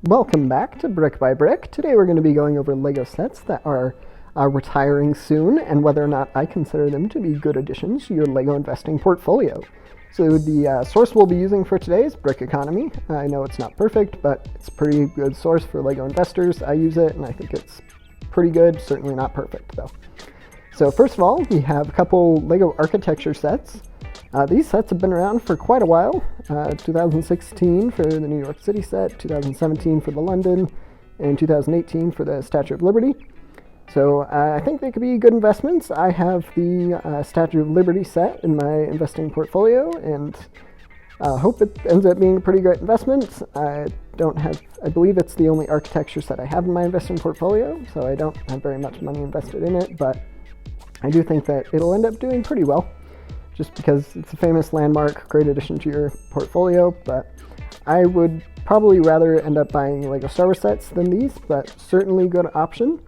Welcome back to Brick by Brick. Today we're going to be going over LEGO sets that are retiring soon and whether or not I consider them to be good additions to your LEGO investing portfolio. So the source we'll be using for today is Brick Economy. I know it's not perfect, but it's a pretty good source for LEGO investors. I use it and I think it's pretty good, certainly not perfect though. So first of all, we have a couple LEGO architecture sets. These sets have been around for quite a while. 2016 for the New York City set, 2017 for the London, and 2018 for the Statue of Liberty. So I think they could be good investments. I have the Statue of Liberty set in my investing portfolio, and hope it ends up being a pretty great investment. I believe it's the only architecture set I have in my investing portfolio, so I don't have very much money invested in it, but I do think that it'll end up doing pretty well, just because it's a famous landmark, great addition to your portfolio. But I would probably rather end up buying LEGO Star Wars sets than these, but certainly good option.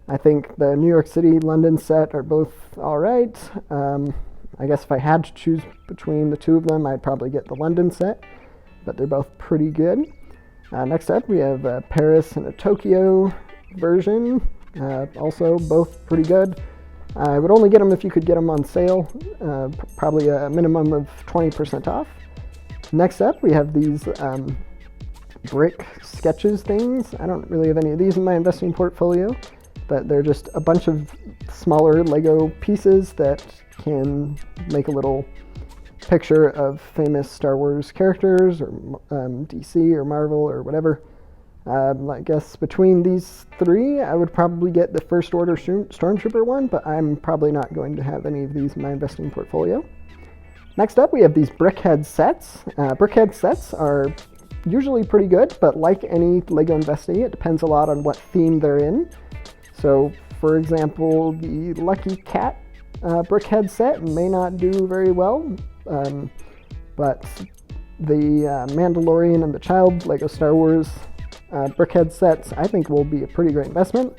I think the New York City London set are both alright. I guess if I had to choose between the two of them, I'd probably get the London set, but they're both pretty good. Next up, we have a Paris and a Tokyo version, also both pretty good. I would only get them if you could get them on sale, probably a minimum of 20% off. Next up, we have these brick sketches things. I don't really have any of these in my investing portfolio, but they're just a bunch of smaller LEGO pieces that can make a little picture of famous Star Wars characters or DC or Marvel or whatever. I guess between these three, I would probably get the First Order Stormtrooper one, but I'm probably not going to have any of these in my investing portfolio. Next up, we have these Brickhead sets. Brickhead sets are usually pretty good, but like any LEGO investing, it depends a lot on what theme they're in. So, for example, the Lucky Cat Brickhead set may not do very well, but the Mandalorian and the Child LEGO Star Wars Brickhead sets I think will be a pretty great investment,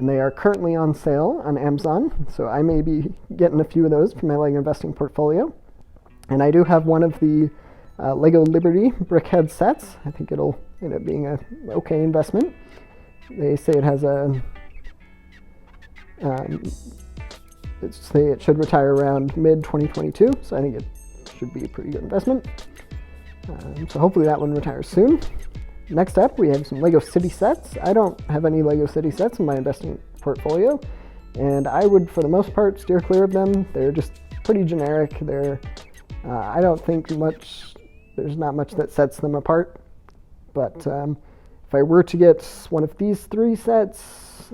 and they are currently on sale on Amazon, so I may be getting a few of those for my LEGO investing portfolio. And I do have one of the LEGO Liberty Brickhead sets. I think it'll end up being a okay investment. They say it has it should retire around mid-2022, so I think it should be a pretty good investment. So hopefully that one retires soon. Next up, we have some LEGO City sets. I don't have any LEGO City sets in my investing portfolio, and I would, for the most part, steer clear of them. They're just pretty generic. I don't think there's not much that sets them apart. But if I were to get one of these three sets,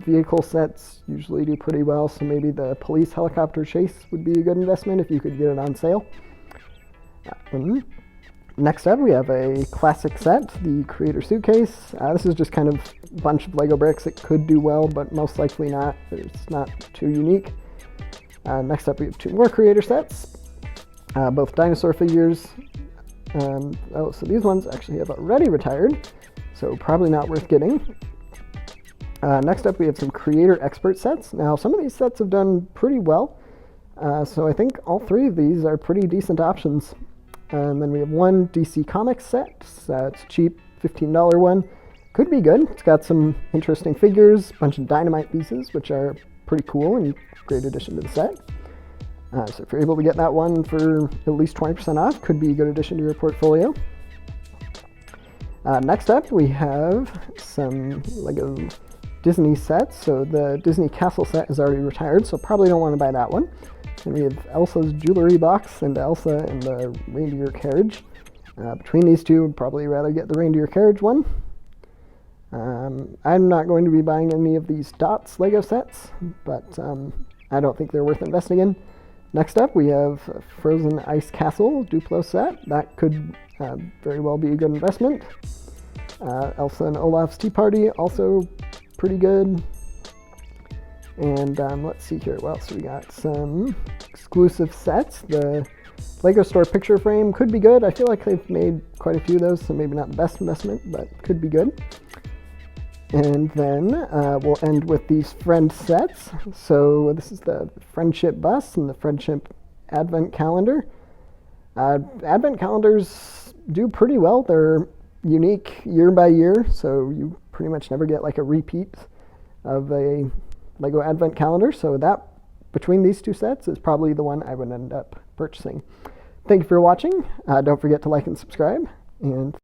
vehicle sets usually do pretty well, so maybe the police helicopter chase would be a good investment if you could get it on sale. Next up, we have a classic set, the Creator Suitcase. This is just kind of a bunch of LEGO bricks. It could do well, but most likely not. It's not too unique. Next up, we have two more Creator sets, both dinosaur figures. So these ones actually have already retired, so probably not worth getting. Next up, we have some Creator Expert sets. Now, some of these sets have done pretty well, so I think all three of these are pretty decent options. And then we have one DC Comics set. It's a cheap $15 one. Could be good. It's got some interesting figures, a bunch of dynamite pieces, which are pretty cool and great addition to the set. So if you're able to get that one for at least 20% off, could be a good addition to your portfolio. Next up, we have some LEGO Disney sets. So the Disney Castle set is already retired, so probably don't want to buy that one. And we have Elsa's jewelry box and Elsa and the Reindeer Carriage. Between these two, I'd probably rather get the Reindeer Carriage one. I'm not going to be buying any of these Dots LEGO sets, but I don't think they're worth investing in. Next up, we have a Frozen Ice Castle Duplo set. That could very well be a good investment. Elsa and Olaf's Tea Party, also pretty good. And let's see here, what else we got? Some exclusive sets. The LEGO Store picture frame could be good. I feel like they've made quite a few of those, so maybe not the best investment, but could be good. And then we'll end with these Friend sets. So this is the Friendship Bus and the Friendship Advent Calendar. Advent calendars do pretty well. They're unique year by year, so you pretty much never get like a repeat of a Lego Advent Calendar. So that, between these two sets, is probably the one I would end up purchasing. Thank you for watching. Don't forget to like and subscribe, and